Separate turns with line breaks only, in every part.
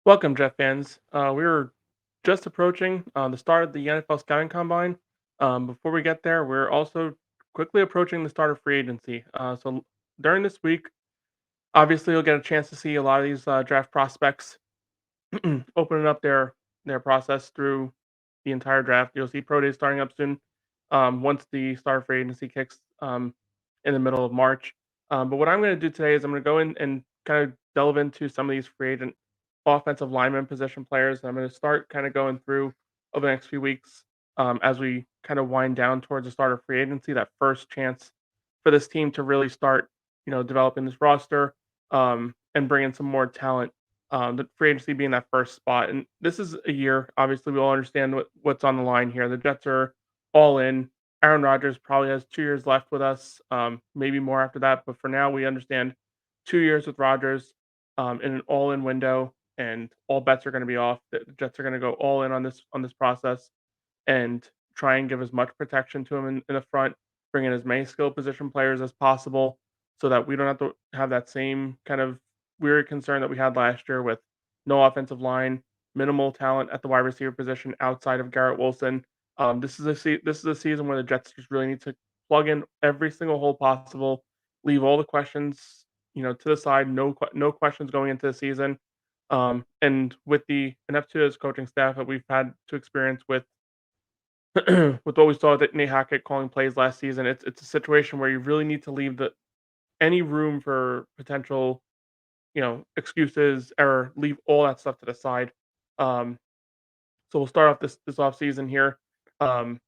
Welcome, Jeff fans. We're just approaching the start of the NFL scouting combine. Before we get there, we're also quickly approaching the start of free agency. During this week, obviously, you'll get a chance to see a lot of these draft prospects opening up their process through the entire draft. You'll see pro days starting up soon. Once the start of free agency kicks in the middle of March. But what I'm going to do today is I'm going to go in and kind of delve into some of these free agent offensive lineman position players. And I'm going to start kind of going through over the next few weeks as we kind of wind down towards the start of free agency, that first chance for this team to really start, developing this roster and bring in some more talent. The free agency being that first spot, and this is a year. Obviously, we all understand what's on the line here. The Jets are all in. Aaron Rodgers probably has 2 years left with us, maybe more after that, but for now, we understand 2 years with Rodgers, in an all-in window, and all bets are gonna be off. The Jets are gonna go all in on this process and try and give as much protection to him in the front, bring in as many skill position players as possible so that we don't have to have that same kind of weird concern that we had last year with no offensive line, minimal talent at the wide receiver position outside of Garrett Wilson. This is a season where the Jets just really need to plug in every single hole possible, leave all the questions, to the side. No questions going into the season. And with the Neptune's coaching staff that we've had to experience with with what we saw with Nate Hackett calling plays last season, it's a situation where you really need to leave the any room for potential, excuses, error, leave all that stuff to the side. Um, so we'll start off this off season here. Um,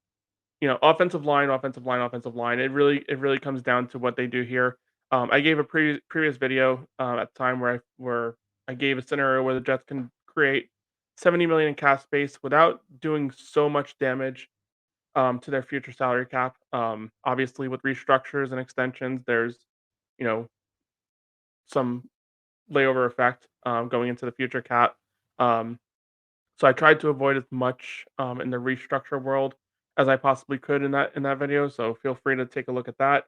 offensive line, offensive line, offensive line. It really comes down to what they do here. I gave a previous video at the time where I gave a scenario where the Jets can create 70 million in cap space without doing so much damage to their future salary cap. Obviously, with restructures and extensions, there's you know some layover effect going into the future cap. Um, so I tried to avoid as much in the restructure world as I possibly could in that video. So feel free to take a look at that.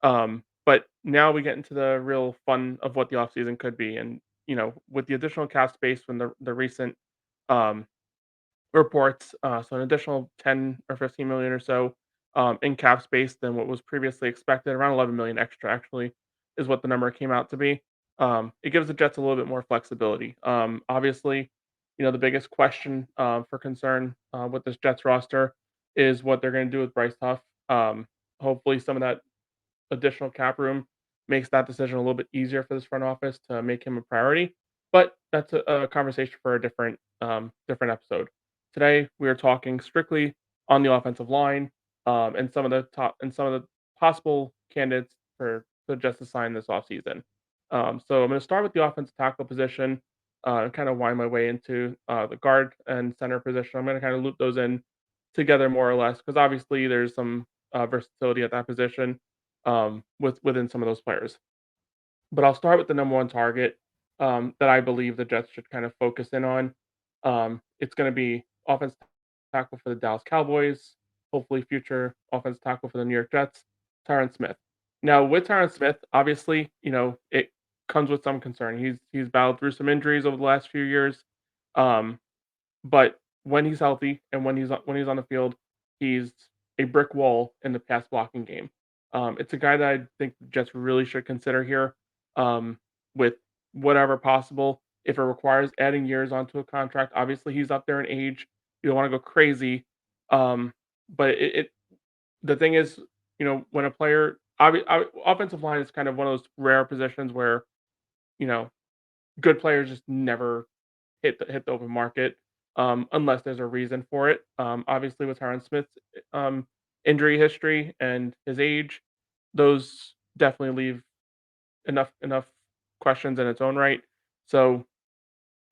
But now we get into the real fun of what the offseason could be, and with the additional cap space from the recent um, reports, so an additional 10 or 15 million or so in cap space than what was previously expected. Around 11 million extra, actually, is what the number came out to be. It gives the Jets a little bit more flexibility. Obviously, the biggest question for concern with this Jets roster is what they're going to do with Bryce Huff. Hopefully, some of that additional cap room makes that decision a little bit easier for this front office to make him a priority. But that's a conversation for a different episode. Today we are talking strictly on the offensive line and some of the possible candidates for just to sign this offseason. So I'm going to start with the offensive tackle position and kind of wind my way into the guard and center position. I'm going to kind of loop those in together more or less because obviously there's some versatility at that position within some of those players. But I'll start with the number one target that I believe the Jets should kind of focus in on. It's going to be offense tackle for the Dallas Cowboys, hopefully future offense tackle for the New York Jets, Tyron Smith. Now with Tyron Smith, obviously, it comes with some concern. He's battled through some injuries over the last few years, um, but when he's healthy and when he's on the field, he's a brick wall in the pass blocking game. It's a guy that I think the Jets really should consider here, with whatever possible. If it requires adding years onto a contract, obviously he's up there in age. You don't want to go crazy, um, but the thing is, when a player, offensive line is kind of one of those rare positions where you know good players just never hit the open market, unless there's a reason for it. Obviously, with Tyron Smith's injury history and his age, those definitely leave enough questions in its own right. So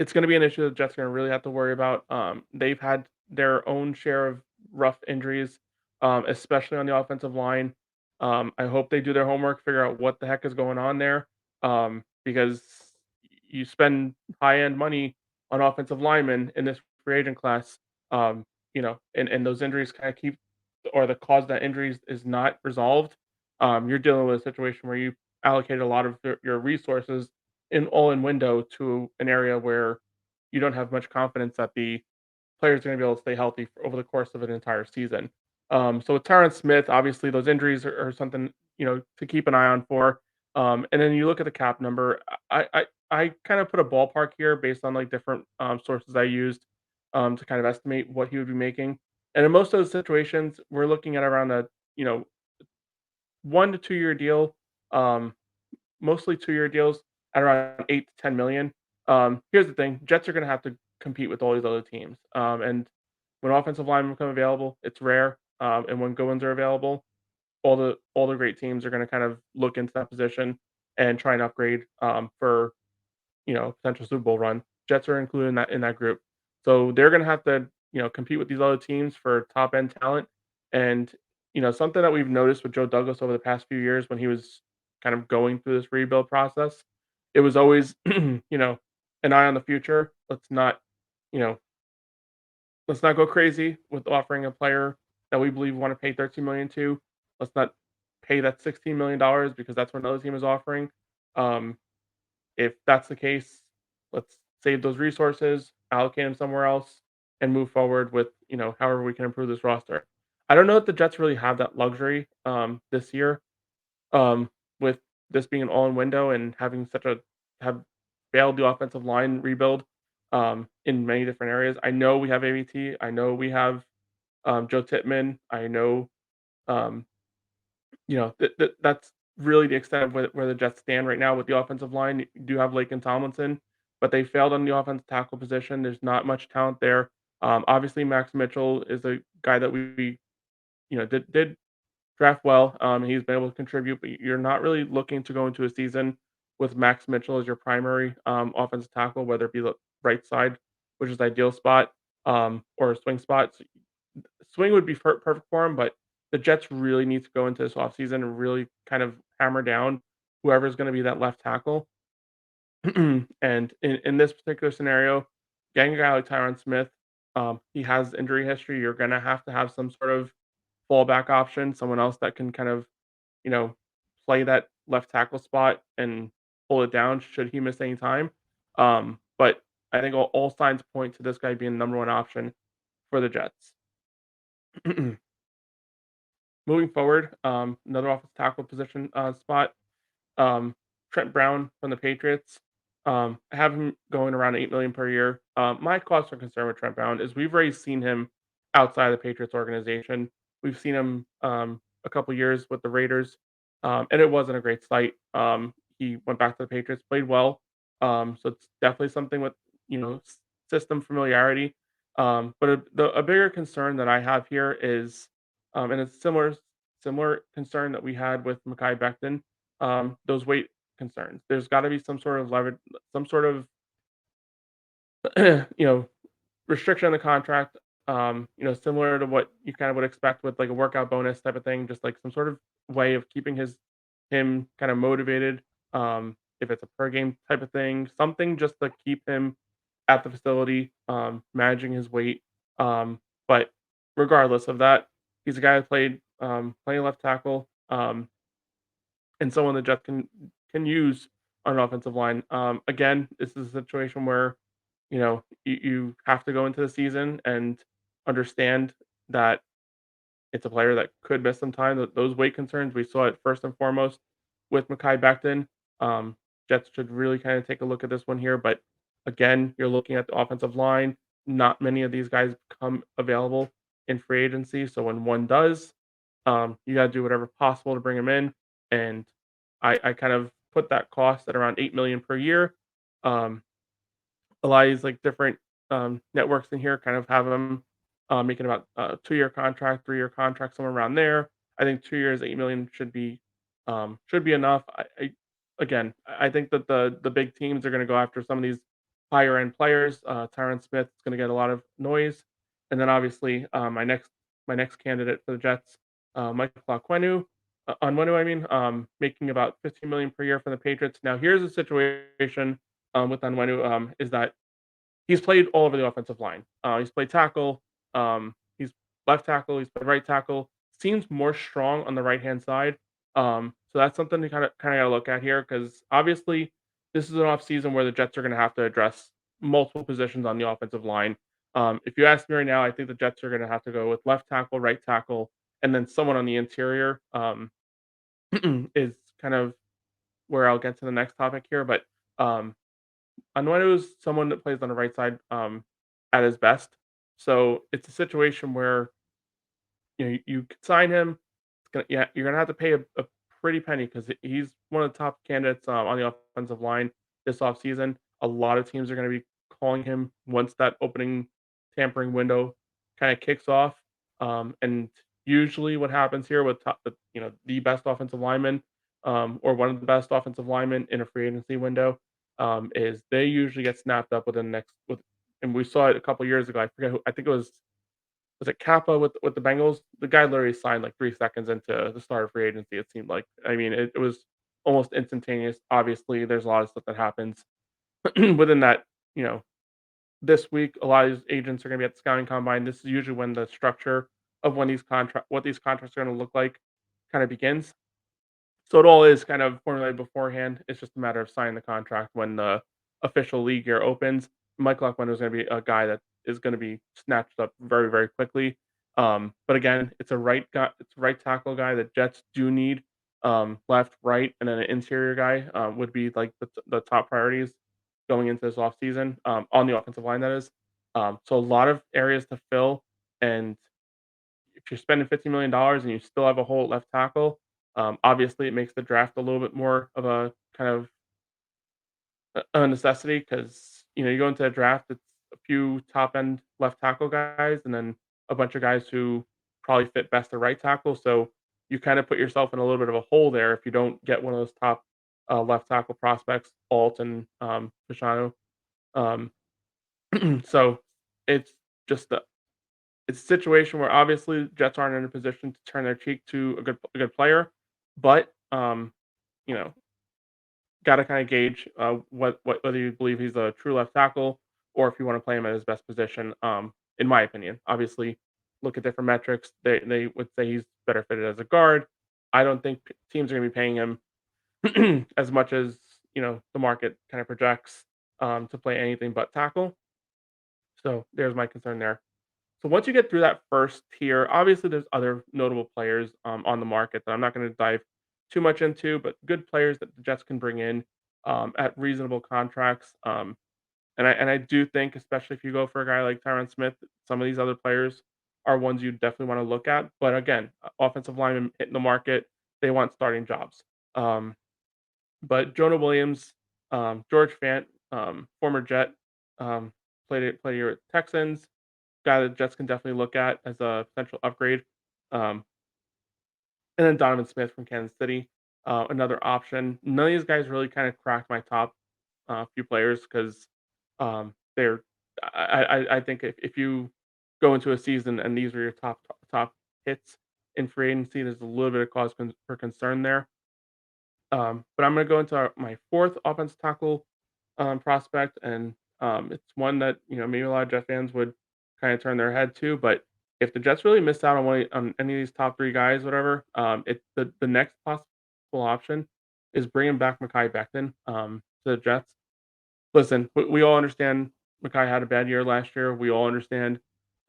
it's going to be an issue that the Jets are going to really have to worry about. They've had their own share of rough injuries, especially on the offensive line. I hope they do their homework, figure out what the heck is going on there, because you spend high end money on offensive linemen in this free agent class, and those injuries kind of keep, or the cause of that injuries is not resolved. You're dealing with a situation where you allocate a lot of your resources in all in window to an area where you don't have much confidence that the players are going to be able to stay healthy for, over the course of an entire season. So with Tyron Smith, obviously those injuries are something to keep an eye on for. And then you look at the cap number. I kind of put a ballpark here based on like different sources I used to kind of estimate what he would be making. And in most of those situations, we're looking at around a 1 to 2 year deal. Um, Mostly 2 year deals at around 8 to 10 million. Here's the thing: Jets are going to have to compete with all these other teams, and when offensive linemen become available, it's rare. And when good ones are available, all the great teams are going to kind of look into that position and try and upgrade for potential Super Bowl run. Jets are included in that group, so they're going to have to compete with these other teams for top end talent. And something that we've noticed with Joe Douglas over the past few years when he was kind of going through this rebuild process, it was always an eye on the future. You know let's not go crazy with offering a player that we believe we want to pay 13 million to. Let's not pay that $16 million because that's what another team is offering. Um, if that's the case, let's save those resources, allocate them somewhere else, and move forward with however we can improve this roster. I don't know if the Jets really have that luxury this year, with this being an all-in window and having such a have failed the offensive line rebuild in many different areas. I know we have AVT. I know we have Joe Tippmann. I know um, that's really the extent of where the Jets stand right now with the offensive line. You do have Laken Tomlinson, but they failed on the offensive tackle position. There's not much talent there. Obviously, Max Mitchell is a guy that we did draft well. He's been able to contribute, but you're not really looking to go into a season with Max Mitchell as your primary offensive tackle, whether it be the right side, which is ideal spot, or a swing spot. So swing would be perfect for him, but the Jets really need to go into this offseason and really kind of hammer down whoever's going to be that left tackle. And in this particular scenario, getting a guy like Tyron Smith, he has injury history. You're going to have some sort of fallback option, someone else that can kind of, you know, play that left tackle spot and pull it down should he miss any time. But I think all signs point to this guy being the number one option for the Jets. Moving forward, another offensive tackle position spot, um, Trent Brown from the Patriots. I have him going around 8 million per year. My cause for concern with Trent Brown is we've already seen him outside the Patriots organization. We've seen him a couple years with the Raiders, and it wasn't a great sight. He went back to the Patriots, played well. So it's definitely something with system familiarity. But a bigger concern that I have here is, and it's similar concern that we had with Mekhi Becton, those weight concerns. There's got to be some sort of leverage, some sort of you know restriction on the contract. Similar to what you kind of would expect with like a workout bonus type of thing, just like some sort of way of keeping him kind of motivated. If it's a per game type of thing, something just to keep him at the facility, managing his weight. But regardless of that, he's a guy who played playing left tackle. And someone the Jets can use on an offensive line. Again, this is a situation where you have to go into the season and understand that it's a player that could miss some time. Those weight concerns we saw it first and foremost with Mekhi Becton. Um, Jets should really kind of take a look at this one here. But again, you're looking at the offensive line. Not many of these guys become available in free agency. So when one does, you got to do whatever possible to bring him in. And I kind of put that cost at around 8 million per year. Um, a lot of these like different networks in here kind of have them making about 2 year contract, 3 year contract, somewhere around there. I think 2 years, 8 million should be enough. I think that the big teams are going to go after some of these higher end players. Tyron Smith is going to get a lot of noise, and then obviously my next candidate for the Jets, Michael Onwenu, I mean, making about 15 million per year for the Patriots. Now here's the situation with Onwenu, is that he's played all over the offensive line. He's played tackle. He's left tackle. He's played right tackle. Seems more strong on the right hand side. So that's something to kind of got to look at here because obviously this is an off season where the Jets are going to have to address multiple positions on the offensive line. If you ask me right now, I think the Jets are going to have to go with left tackle, right tackle, and then someone on the interior. Is kind of where I'll get to the next topic here, but um, Onwenu is someone that plays on the right side at his best. So it's a situation where you could sign him. Yeah, you're gonna have to pay a pretty penny because he's one of the top candidates on the offensive line this offseason. A lot of teams are gonna be calling him once that opening tampering window kind of kicks off. And usually, what happens here with the best offensive lineman or one of the best offensive linemen in a free agency window is they usually get snapped up within the next with. And we saw it a couple years ago. I forget who. I think it was it Kappa with the Bengals? The guy literally signed like 3 seconds into the start of free agency, it seemed like. I mean, it was almost instantaneous. Obviously, there's a lot of stuff that happens within that, you know, this week, a lot of these agents are gonna be at the scouting combine. This is usually when the structure of when these contracts are gonna look like kinda begins. So it all is kind of formulated beforehand. It's just a matter of signing the contract when the official league year opens. Mike Luckman is going to be a guy that is going to be snatched up very, very quickly. But again, it's a right guy, it's a right tackle guy that Jets do need. Left, right, and then an interior guy would be like the top priorities going into this offseason on the offensive line. That is. So a lot of areas to fill, and if you're spending $50 million and you still have a hole at left tackle, obviously it makes the draft a little bit more of a kind of a necessity because you go into a draft, it's a few top end left tackle guys and then a bunch of guys who probably fit best at right tackle. So you kind of put yourself in a little bit of a hole there if you don't get one of those top left tackle prospects, Alt and Fashanu. Um, so it's just it's a situation where obviously Jets aren't in a position to turn their cheek to a good player, but you know, got to kind of gauge what whether you believe he's a true left tackle or if you want to play him at his best position. In my opinion, obviously, look at different metrics. They would say he's better fitted as a guard. I don't think teams are going to be paying him as much as the market kind of projects to play anything but tackle. So there's my concern there. So once you get through that first tier, obviously there's other notable players on the market that I'm not going to dive too much into, but good players that the Jets can bring in at reasonable contracts. And I do think, especially if you go for a guy like Tyron Smith, some of these other players are ones you definitely want to look at. But again, offensive linemen hitting the market, they want starting jobs. Um, but Jonah Williams, George Fant, former Jet, played here at Texans, guy that Jets can definitely look at as a potential upgrade. Um, and then Donovan Smith from Kansas City, another option. None of these guys really kind of cracked my top few players because they're. I think if you go into a season and these are your top hits in free agency, there's a little bit of cause for concern there. But I'm going to go into my fourth offense tackle prospect, and it's one that maybe a lot of Jet fans would kind of turn their head to. But if the Jets really missed out on any of these top three guys, whatever, the next possible option is bringing back Mekhi Becton to the Jets. Listen, we all understand Mekhi had a bad year last year. We all understand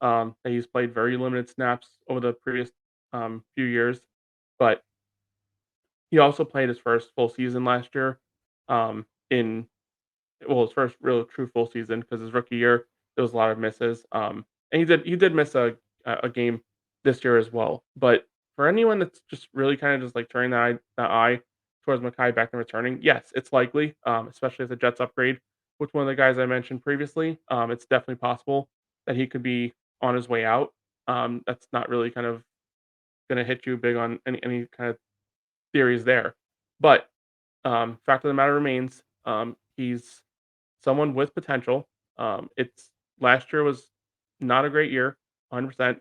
that he's played very limited snaps over the previous few years, but he also played his first full season last year, in his first real true full season because his rookie year, there was a lot of misses, and he did miss a game this year as well. But for anyone that's just really kinda just, like, turning that eye towards Mekhi Becton returning, yes, it's likely, especially if the Jets upgrade with one of the guys I mentioned previously, it's definitely possible that he could be on his way out. That's not really kind of gonna hit you big on any kind of theories there. But fact of the matter remains, he's someone with potential. It's last year was not a great year, 100%.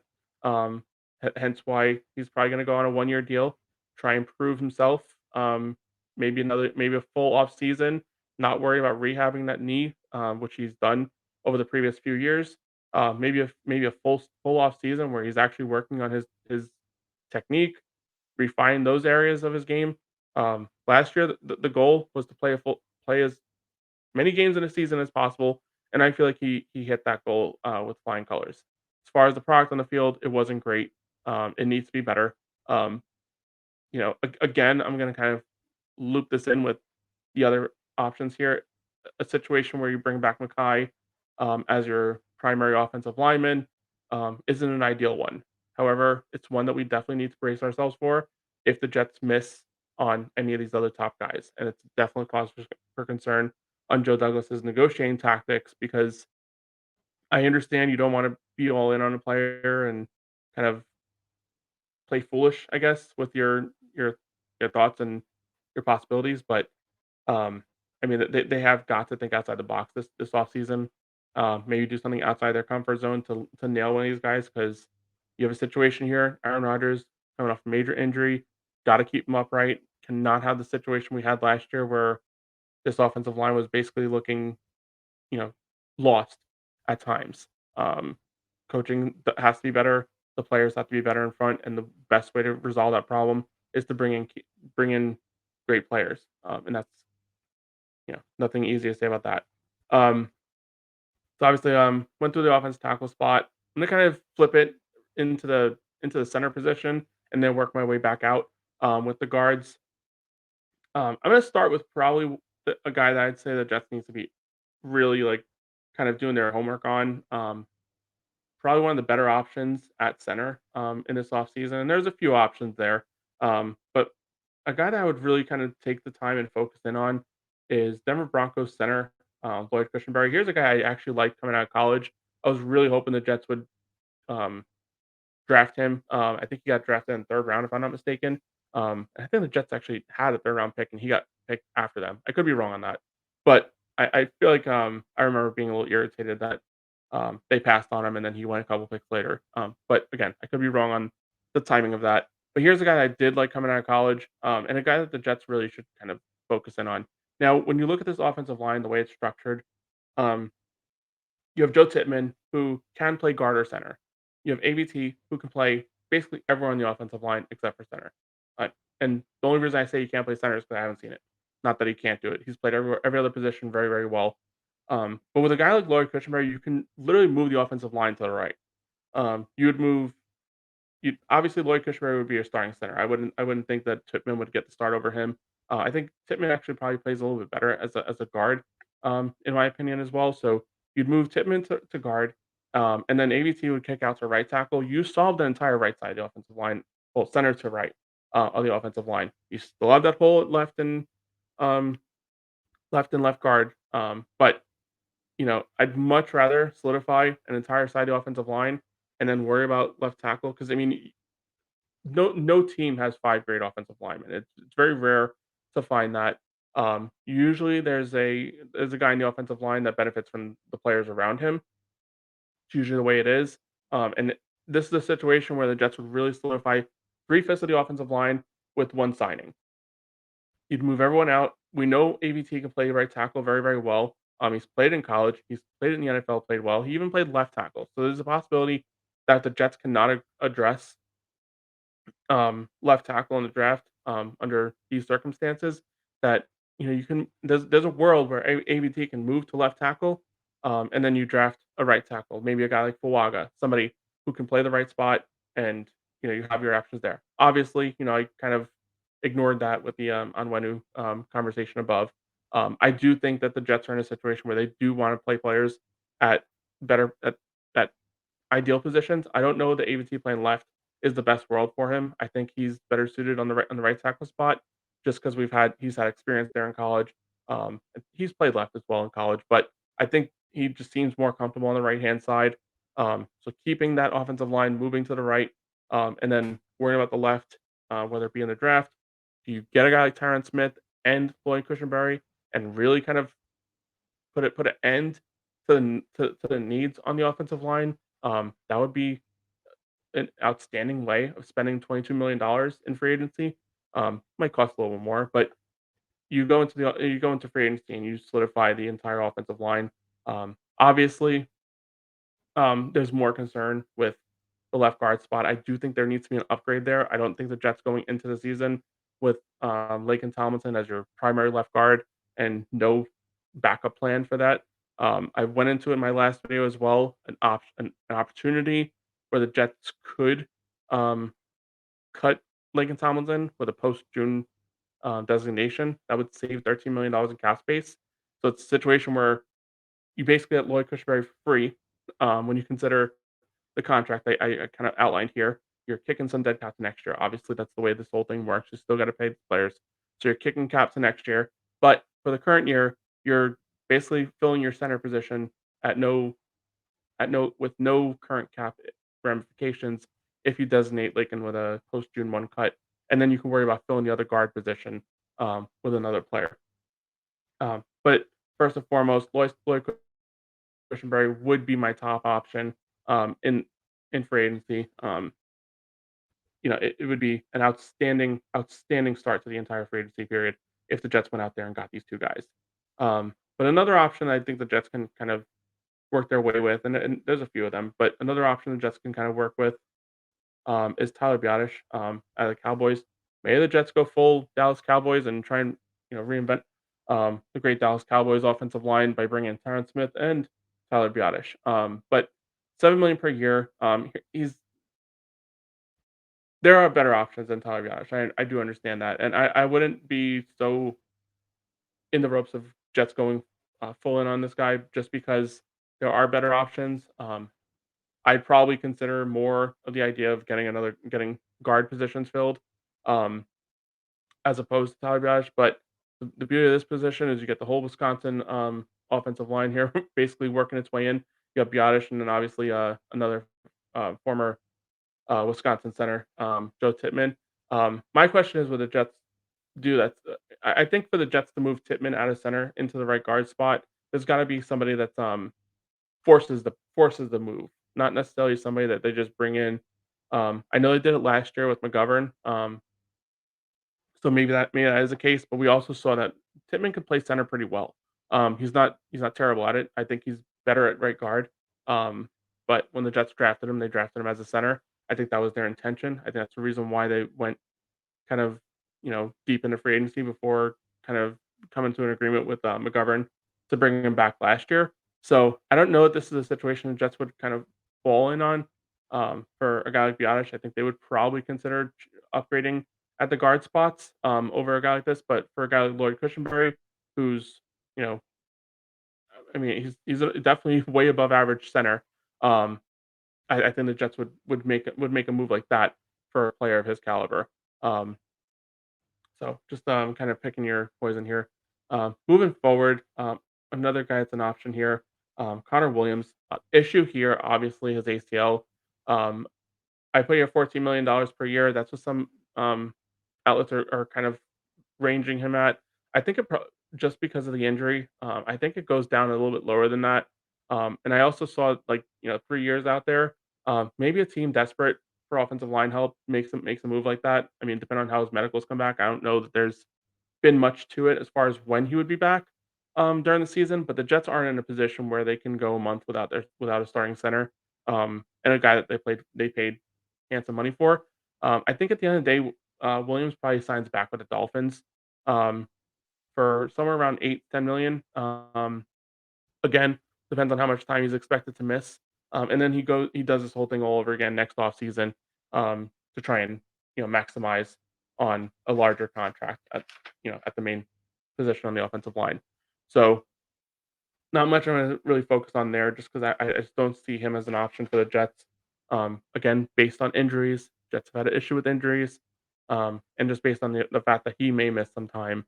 Hence why he's probably going to go on a 1 year deal, try and prove himself. Maybe a full off season, not worry about rehabbing that knee, which he's done over the previous few years. Maybe a full off season where he's actually working on his technique, refine those areas of his game. Last year, the goal was to play as many games in a season as possible and I feel like he hit that goal with flying colors. As far as the product on the field, it wasn't great. It needs to be better. Um, again, I'm going to kind of loop this in with the other options here. A situation where you bring back Mackay as your primary offensive lineman isn't an ideal one. However, it's one that we definitely need to brace ourselves for if the Jets miss on any of these other top guys. And it's definitely cause for concern on Joe Douglas's negotiating tactics because I understand you don't want to be all in on a player and kind of play foolish, I guess, with your thoughts and your possibilities. But I mean, they have got to think outside the box this offseason. Maybe do something outside their comfort zone to nail one of these guys because you have a situation here. Aaron Rodgers coming off a major injury, got to keep him upright. Cannot have the situation we had last year where this offensive line was basically looking, you know, lost at times. Um, Coaching has to be better. The players have to be better in front, and the best way to resolve that problem is to bring in great players, and that's nothing easy to say about that. Um, so obviously, went through the offense tackle spot. I'm gonna kind of flip it into the center position and then work my way back out with the guards. I'm gonna start with probably a guy that I'd say the Jets needs to be really like kind of doing their homework on. Probably one of the better options at center in this offseason. And there's a few options there, but a guy that I would really kind of take the time and focus in on is Denver Broncos center Lloyd Cushenberry. Here's a guy I actually liked coming out of college. I was really hoping the Jets would um, draft him. I think he got drafted in the third round, if I'm not mistaken. I think the Jets actually had a third round pick, and he got picked after them. I could be wrong on that, but I feel like I remember being a little irritated that they passed on him, and then he went a couple picks later. But again, I could be wrong on the timing of that. But here's a guy that I did like coming out of college, and a guy that the Jets really should kind of focus in on. Now, when you look at this offensive line, the way it's structured, um, you have Joe Tippmann, who can play guard or center. You have AVT, who can play basically everyone on the offensive line except for center. Uh, and the only reason I say he can't play center is because I haven't seen it. Not that he can't do it. He's played every other position very, very well. But with a guy like Lloyd Cushenberry, you can literally move the offensive line to the right. You would move. You obviously Lloyd Cushenberry would be your starting center. I wouldn't think that Tippmann would get the start over him. I think Tippmann actually probably plays a little bit better as a guard, in my opinion as well. So you'd move Tippmann to guard, and then AVT would kick out to right tackle. You solve the entire right side of the offensive line, well, center to right of the offensive line. You still have that hole at um, left guard, but I'd much rather solidify an entire side of the offensive line and then worry about left tackle because I mean no team has 5 great offensive linemen. It's very rare to find that. Usually there's a guy in the offensive line that benefits from the players around him. It's usually the way it is. And this is a situation where the Jets would really solidify 3/5 of the offensive line with one signing. You'd move everyone out. We know AVT can play right tackle very, very well. He's played in college. He's played in the NFL, played well. He even played left tackle. So there's a possibility that the Jets cannot address left tackle in the draft under these circumstances. That you can there's a world where AVT can move to left tackle, and then you draft a right tackle, maybe a guy like Fuaga, somebody who can play the right spot, and you have your options there. Obviously, I kind of ignored that with the Onwenu conversation above. I do think that the Jets are in a situation where they do want to play players at better at ideal positions. I don't know that AVT playing left is the best world for him. I think he's better suited on the right tackle spot, just because he's had experience there in college. He's played left as well in college, but I think he just seems more comfortable on the right hand side. So keeping that offensive line moving to the right, and then worrying about the left, whether it be in the draft, if you get a guy like Tyron Smith and Floyd Cushenberry, and really kind of put an end to the needs on the offensive line, that would be an outstanding way of spending $22 million in free agency. Might cost a little bit more, but you go into free agency and you solidify the entire offensive line. Obviously, there's more concern with the left guard spot. I do think there needs to be an upgrade there. I don't think the Jets going into the season with Laken Tomlinson as your primary left guard and no backup plan for that. I went into it in my last video as well, an opportunity where the Jets could um, cut Laken Tomlinson with a post-June designation. That would save $13 million in cap space. So it's a situation where you basically get Lloyd Cushenberry for free when you consider the contract I kind of outlined here. You're kicking some dead cap to next year. Obviously, that's the way this whole thing works. You still got to pay the players, so you're kicking cap to next year. But for the current year, you're basically filling your center position at no with no current cap ramifications if you designate Lakin with a post June 1 cut, and then you can worry about filling the other guard position with another player. But first and foremost, Lloyd Cushenberry would be my top option in free agency. It would be an outstanding start to the entire free agency period if the Jets went out there and got these two guys. But another option I think the Jets can kind of work their way with, and there's a few of them, but another option the Jets can kind of work with is Tyler Biotish at the Cowboys. Maybe the Jets go full Dallas Cowboys and try and reinvent the great Dallas Cowboys offensive line by bringing in Terrence Smith and Tyler Biotish. But $7 million per year. He's There are better options than Tyler Biotish. I do understand that, and I wouldn't be so in the ropes of Jets going full in on this guy just because there are better options. I'd probably consider more of the idea of getting guard positions filled, um, as opposed to Tyler Biadasz. But the beauty of this position is you get the whole Wisconsin offensive line here, basically working its way in. You have Biadasz and then obviously another former Wisconsin center, Joe Tippmann. My question is, would the Jets do that? I think for the Jets to move Tippmann out of center into the right guard spot, there's got to be somebody that's forces the move, not necessarily somebody that they just bring in. I know they did it last year with McGovern, so maybe that is the case. But we also saw that Tippmann could play center pretty well. He's not terrible at it. I think he's better at right guard. Um, but when the Jets drafted him, they drafted him as a center. I think that was their intention. I think that's the reason why they went kind of deep into free agency before kind of coming to an agreement with McGovern to bring him back last year. So I don't know if this is a situation the Jets would kind of fall in on for a guy like Biotish. I think they would probably consider upgrading at the guard spots over a guy like this. But for a guy like Lloyd Cushenberry, who's you know, I mean, he's definitely way above average center. Um, I think the Jets would make a move like that for a player of his caliber. Um, so just kind of picking your poison here. Moving forward, another guy that's an option here, Connor Williams. Issue here, obviously, his ACL. Um, I put here $14 million per year. That's what some outlets are kind of ranging him at. I think just because of the injury, I think it goes down a little bit lower than that. And I also saw 3 years out there. Maybe a team desperate for offensive line help makes a move like that. I mean, depending on how his medicals come back, I don't know that there's been much to it as far as when he would be back during the season. But the Jets aren't in a position where they can go a month without a starting center and a guy that they paid handsome money for. I think at the end of the day, Williams probably signs back with the Dolphins um, for somewhere around 8-10 million. Again, depends on how much time he's expected to miss. And then he does this whole thing all over again next offseason to try and maximize on a larger contract at the main position on the offensive line. So not much I'm going to really focus on there, just because I just don't see him as an option for the Jets. Again, based on injuries, Jets have had an issue with injuries, and just based on the fact that he may miss some time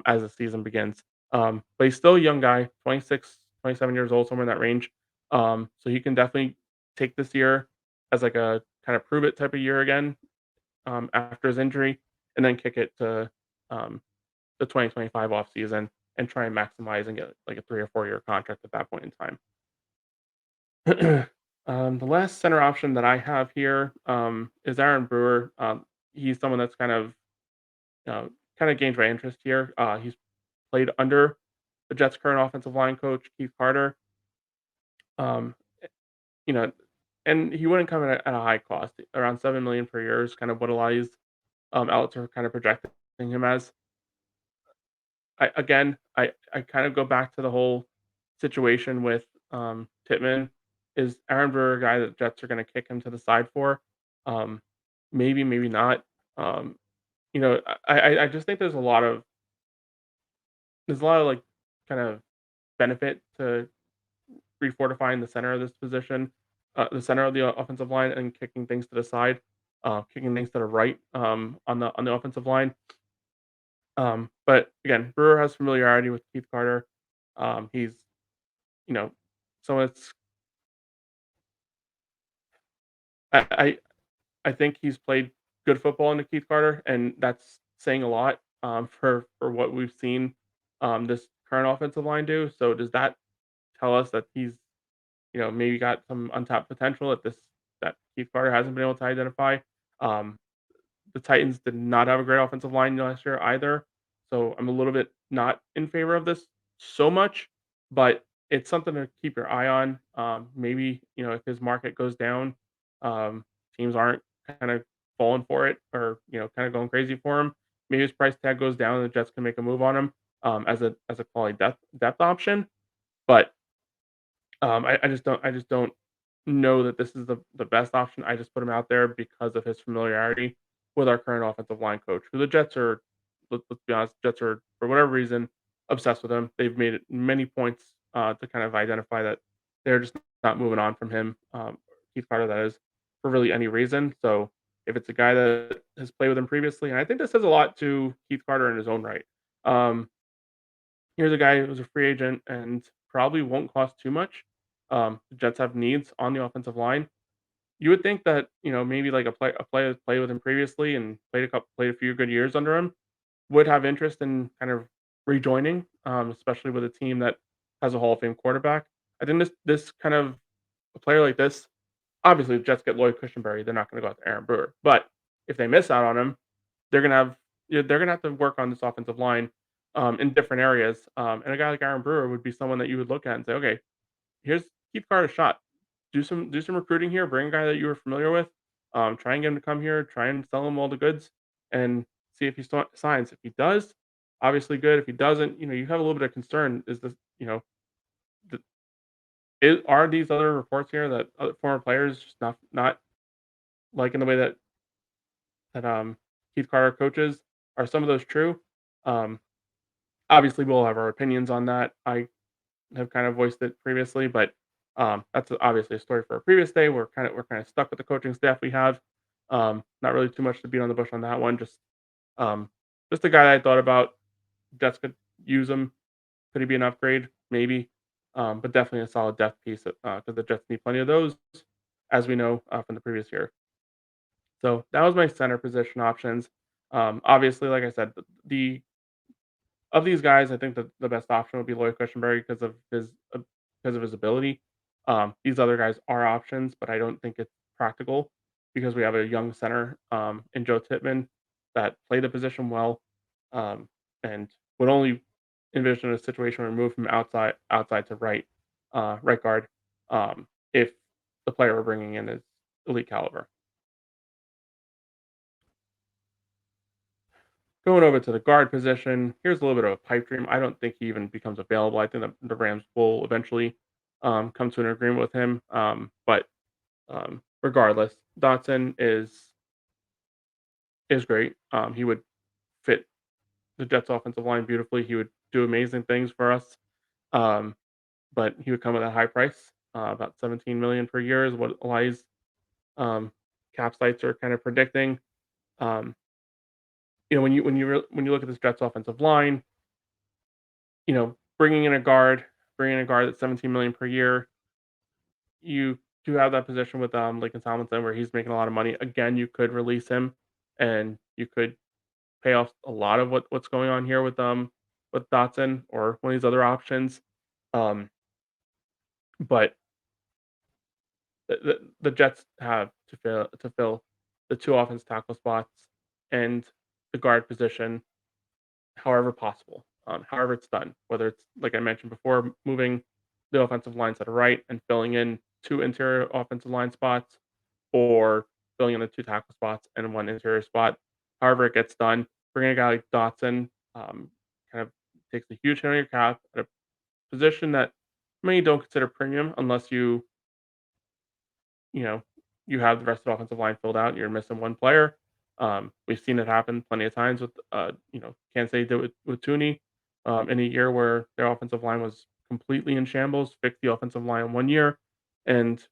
as the season begins. But he's still a young guy, 26, 27 years old, somewhere in that range. So he can definitely take this year as like a kind of prove it type of year again after his injury, and then kick it to um, the 2025 offseason and try and maximize and get like a 3 or 4 year contract at that point in time. The last center option that I have here is Aaron Brewer. He's someone that's uh, kind of gained my interest here. He's played under the Jets' current offensive line coach, Keith Carter. Um, you know, and he wouldn't come at a high cost. Around 7 million per year is kind of what a lot of these outlets are kind of projecting him as. I kind of go back to the whole situation with Pittman. Is Aaron Burr a guy that Jets are going to kick him to the side for? Um, maybe, maybe not. Um, I just think there's a lot of like kind of benefit to refortifying the center of this position, the center of the offensive line, and kicking things to the side, kicking things to the right on the offensive line. But again, Brewer has familiarity with Keith Carter. He's you know, so I, I I think he's played good football into Keith Carter, and that's saying a lot for what we've seen this current offensive line do. So does that tell us that he's maybe got some untapped potential that Keith Carter hasn't been able to identify? Um, the Titans did not have a great offensive line last year either, so I'm a little bit not in favor of this so much, but it's something to keep your eye on. Maybe if his market goes down, um, teams aren't kind of falling for it or kind of going crazy for him. Maybe his price tag goes down and the Jets can make a move on him as a quality depth option. But I just don't know that this is the best option. I just put him out there because of his familiarity with our current offensive line coach, who the Jets are. Let's be honest, Jets are for whatever reason obsessed with him. They've made it many points to kind of identify that they're just not moving on from him, Keith Carter. That is for really any reason. So if it's a guy that has played with him previously, and I think this says a lot to Keith Carter in his own right. Um, Here's a guy who's a free agent and probably won't cost too much. The Jets have needs on the offensive line. You would think that maybe like a player that's played with him previously and played a few good years under him would have interest in kind of rejoining, especially with a team that has a Hall of Fame quarterback. I think this kind of a player like this, obviously the Jets get Lloyd Cushenberry, they're not going to go after Aaron Brewer. But if they miss out on him, they're gonna have they're gonna have to work on this offensive line in different areas. And a guy like Aaron Brewer would be someone that you would look at and say, okay, here's Keith Carter's shot. Do some recruiting here. Bring a guy that you were familiar with. Try and get him to come here. Try and sell him all the goods, and see if he signs. If he does, obviously good. If he doesn't, you have a little bit of concern. Is this th- are these other reports here that other former players just not liking the way that Keith Carter coaches? Are some of those true? Um, Obviously, we'll have our opinions on that. I have kind of voiced it previously, but that's obviously a story for a previous day. We're kind of stuck with the coaching staff we have. Not really too much to beat on the bush on that one. Um, just a guy that I thought about. Jets could use him. Could he be an upgrade? Maybe, but definitely a solid depth piece because the Jets need plenty of those, as we know from the previous year. So that was my center position options. Obviously, like I said, the of these guys, I think that the best option would be Lloyd Cushenberry because of his ability. These other guys are options, but I don't think it's practical because we have a young center in Joe Tippmann that played the position well, um, and would only envision a situation where we move from outside to right guard if the player we're bringing in is elite caliber. Going over to the guard position, here's a little bit of a pipe dream. I don't think he even becomes available. I think the Rams will eventually come to an agreement with him. But regardless, Dotson is great. He would fit the Jets' offensive line beautifully. He would do amazing things for us. Um, but he would come at a high price, about 17 million per year is what Eli's um, cap sites are kind of predicting. Um, when you look at this Jets offensive line, bringing in a guard that's 17 million per year, you do have that position with Laken Tomlinson where he's making a lot of money. Again, you could release him and you could pay off a lot of what's going on here with Dotson or one of these other options. Um, but the Jets have to fill the two offense tackle spots and the guard position however possible, however it's done, whether it's like I mentioned before, moving the offensive line to the right and filling in two interior offensive line spots, or filling in the two tackle spots and one interior spot. However it gets done, bringing a guy like Dotson kind of takes a huge hit on your cap at a position that many don't consider premium unless you know, you have the rest of the offensive line filled out, you're missing one player. We've seen it happen plenty of times with, Kansas City did it with Tooney, in a year where their offensive line was completely in shambles, fixed the offensive line 1 year, and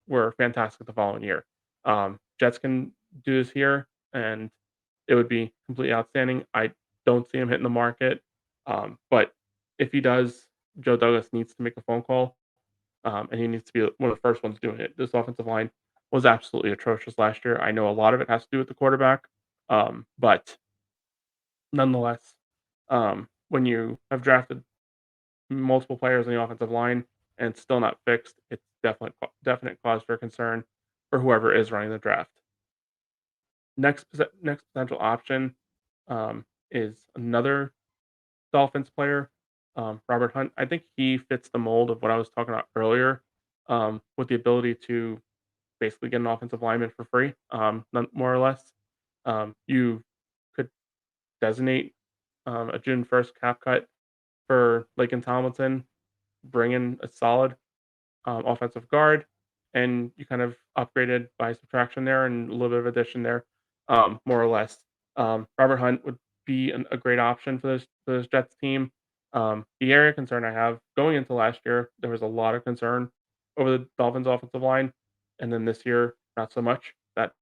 were fantastic the following year. Jets can do this here, and it would be completely outstanding. I don't see him hitting the market, but if he does, Joe Douglas needs to make a phone call, and he needs to be one of the first ones doing it. This offensive line was absolutely atrocious last year. I know a lot of it has to do with the quarterback, but nonetheless, when you have drafted multiple players on the offensive line and it's still not fixed, it's definite cause for concern for whoever is running the draft. Next potential option is another Dolphins player, Robert Hunt. I think he fits the mold of what I was talking about earlier, with the ability to basically get an offensive lineman for free, more or less. You could designate a June 1st cap cut for Laken Tomlinson, bring in a solid offensive guard, and you kind of upgraded by subtraction there and a little bit of addition there, more or less. Robert Hunt would be a great option for this Jets team. The area concern I have going into last year, there was a lot of concern over the Dolphins' offensive line, and then this year, not so much. That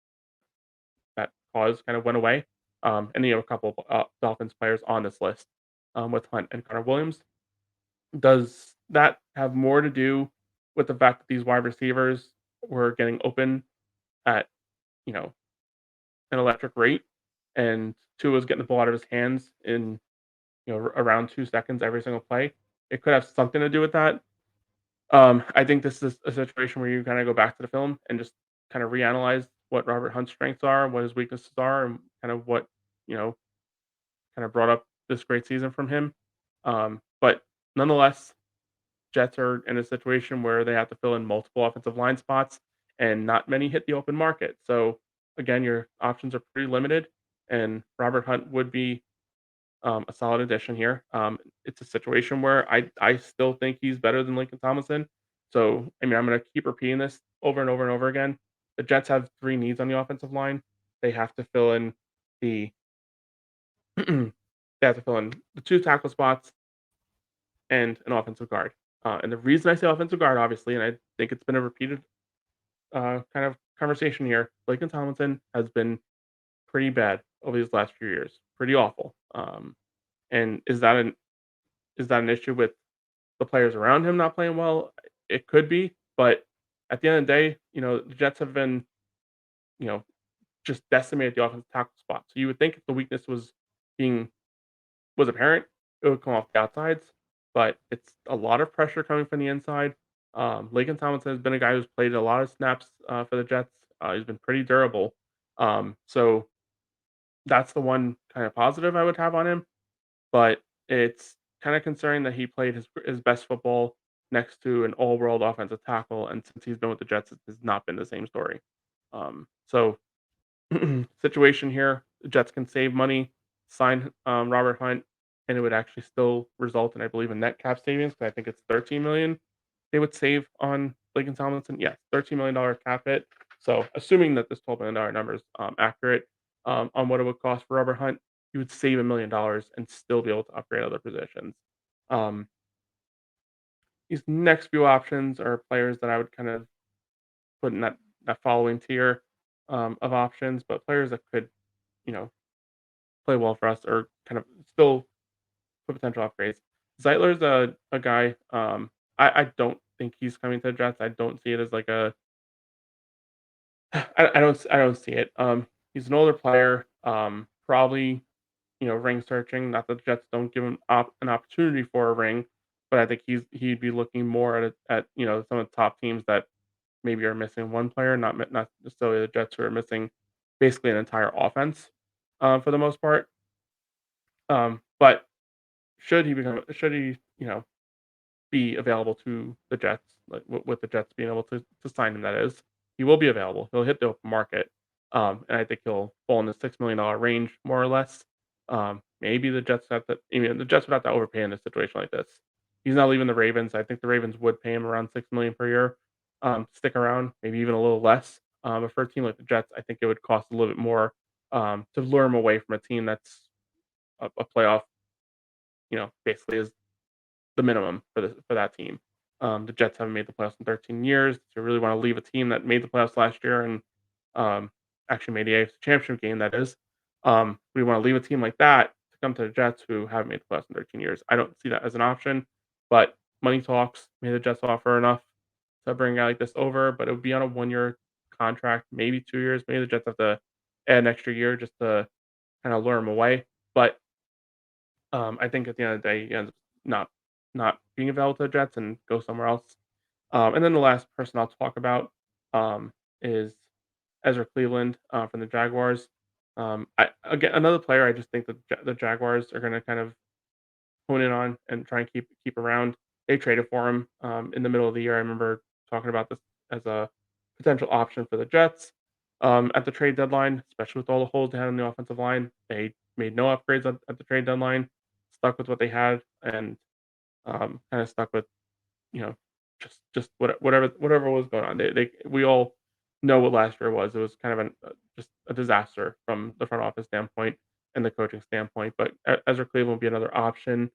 cause kind of went away, and you have a couple of Dolphins players on this list, with Hunt and Connor Williams. Does that have more to do with the fact that these wide receivers were getting open at, you know, an electric rate, and Tua was getting the ball out of his hands in, around 2 seconds every single play? It could have something to do with that. I think this is a situation where you kinda go back to the film and just kinda reanalyze what Robert Hunt's strengths are, what his weaknesses are, and kind of what, you know, kinda brought up this great season from him. But nonetheless, Jets are in a situation where they have to fill in multiple offensive line spots, and not many hit the open market. So again, your options are pretty limited, and Robert Hunt would be a solid addition here. It's a situation where I still think he's better than Lincoln Tomlinson. So I mean, I'm going to keep repeating this over and over and over again. The Jets have three needs on the offensive line. They have to fill in the they have to fill in the two tackle spots and an offensive guard. And the reason I say offensive guard, obviously, and I think it's been a repeated kind of conversation here, Laken Tomlinson has been pretty bad over these last few years, pretty awful. And is that an issue with the players around him not playing well? It could be, but at the end of the day, the Jets have been, you know, just decimated the offensive tackle spot. So you would think if the weakness being was apparent, it would come off the outsides, but it's a lot of pressure coming from the inside. Laken Tomlinson has been a guy who's played a lot of snaps for the Jets. He's been pretty durable. So that's the one kind of positive I would have on him. But it's kind of concerning that he played his best football next to an all-world offensive tackle, and since he's been with the Jets, it has not been the same story. So situation here, the Jets can save money, sign Robert Hunt, and it would actually still result in, I believe, a net cap savings because I think it's 13 million they would save on Laken Tomlinson. Yes, $13 million cap hit. So assuming that this $12 million number is accurate on what it would cost for Robert Hunt, you would save $1 million and still be able to upgrade other positions. Um, these next few options are players that I would kind of put in that following tier of options, but players that could, you know, play well for us or kind of still put potential upgrades. Zeitler's a guy. I don't think he's coming to the Jets. I don't see it as like a. I don't see it. He's an older player. Probably ring searching. Not that the Jets don't give him an opportunity for a ring, but I think he'd be looking more at some of the top teams that maybe are missing one player, not necessarily the Jets who are missing basically an entire offense for the most part. But should he be available to the Jets, like with the Jets being able to sign him, that is, he will be available. He'll hit the open market, and I think he'll fall in the $6 million range more or less. Maybe the Jets have to. I mean, the Jets would have to overpay in a situation like this. He's not leaving the Ravens. I think the Ravens would pay him around 6 million per year, stick around, maybe even a little less. But for a team like the Jets, I think it would cost a little bit more to lure him away from a team that's a playoff. Basically is the minimum for that team. The Jets haven't made the playoffs in 13 years. So you really want to leave a team that made the playoffs last year and um, actually made the AFC Championship game. That is, we want to leave a team like that to come to the Jets who haven't made the playoffs in 13 years. I don't see that as an option, but money talks. Maybe the Jets offer enough to bring a guy like this over, but it would be on a 1 year contract, maybe 2 years. Maybe the Jets have to add an extra year just to kind of lure him away. But I think at the end of the day, he ends up not being available to the Jets and go somewhere else. And then the last person I'll talk about is Ezra Cleveland from the Jaguars. Again, another player I just think the Jaguars are going to kind of hone in on and try and keep around. They traded for him in the middle of the year. I remember talking about this as a potential option for the Jets at the trade deadline, especially with all the holes they had on the offensive line. They made no upgrades at the trade deadline, stuck with what they had, and kind of stuck with you know just whatever was going on. We all know what last year was. It was kind of just a disaster from the front office standpoint and the coaching standpoint. But Ezra Cleveland would be another option.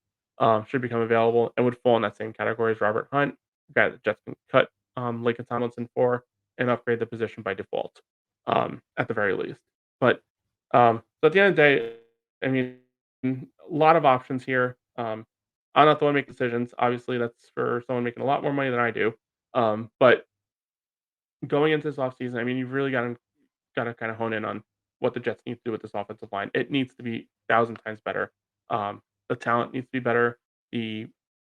Should become available and would fall in that same category as Robert Hunt, a guy that Jets can cut Laken Tomlinson for and upgrade the position by default, at the very least. But so at the end of the day, I mean, a lot of options here. I'm not the one making decisions. Obviously, that's for someone making a lot more money than I do. But going into this offseason, I mean, you've really gotta kind of hone in on what the Jets need to do with this offensive line. It needs to be 1,000 times better. The talent needs to be better. The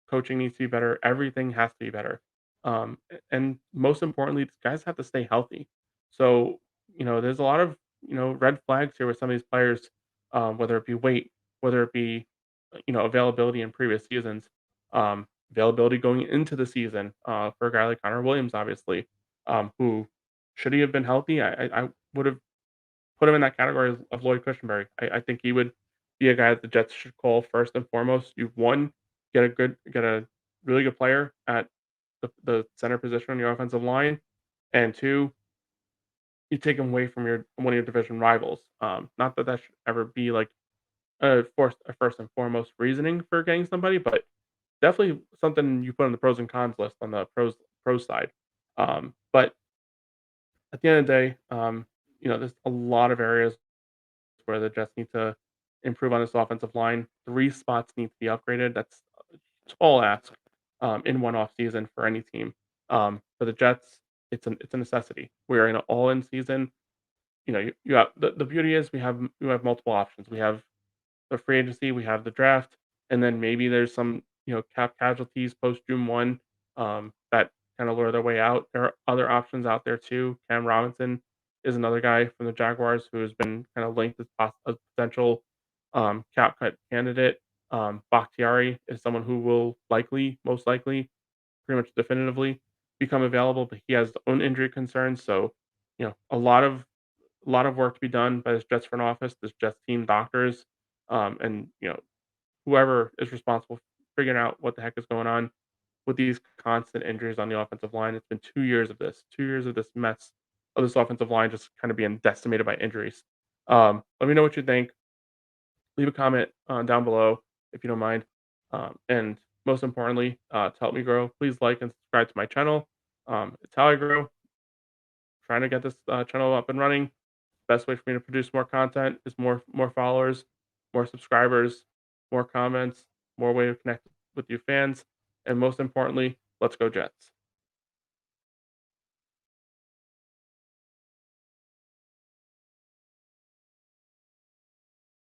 coaching needs to be better. Everything has to be better. And most importantly, these guys have to stay healthy. So, there's a lot of, red flags here with some of these players, whether it be weight, whether it be, availability in previous seasons, availability going into the season, for a guy like Connor Williams, obviously, who should he have been healthy, I would have put him in that category of Lloyd Cushenberry. I think he would be a guy that the Jets should call first and foremost. You've one, get a really good player at the center position on your offensive line, and two, you take him away from your one of your division rivals. Not that that should ever be like a first and foremost reasoning for getting somebody, but definitely something you put on the pros and cons list on the pros side. But at the end of the day, there's a lot of areas where the Jets need to improve on this offensive line. 3 spots need to be upgraded. That's a tall ask in one off season for any team. For the Jets, it's a necessity. We're in an all in season. You have the beauty is we have multiple options. We have the free agency, we have the draft, and then maybe there's some cap casualties post June 1 that kind of lure their way out. There are other options out there too. Cam Robinson is another guy from the Jaguars who has been kind of linked as a potential cap cut candidate. Bakhtiari is someone who will most likely, pretty much definitively become available, but he has his own injury concerns. So, a lot of work to be done by this Jets front office, this Jets team, doctors, and whoever is responsible for figuring out what the heck is going on with these constant injuries on the offensive line. It's been 2 years of this, 2 years of this mess of this offensive line just kind of being decimated by injuries. Let me know what you think. Leave a comment down below if you don't mind. And most importantly, to help me grow, please like and subscribe to my channel. It's how I grow. Trying to get this channel up and running. Best way for me to produce more content is more followers, more subscribers, more comments, more way to connect with you fans, and most importantly, let's go Jets.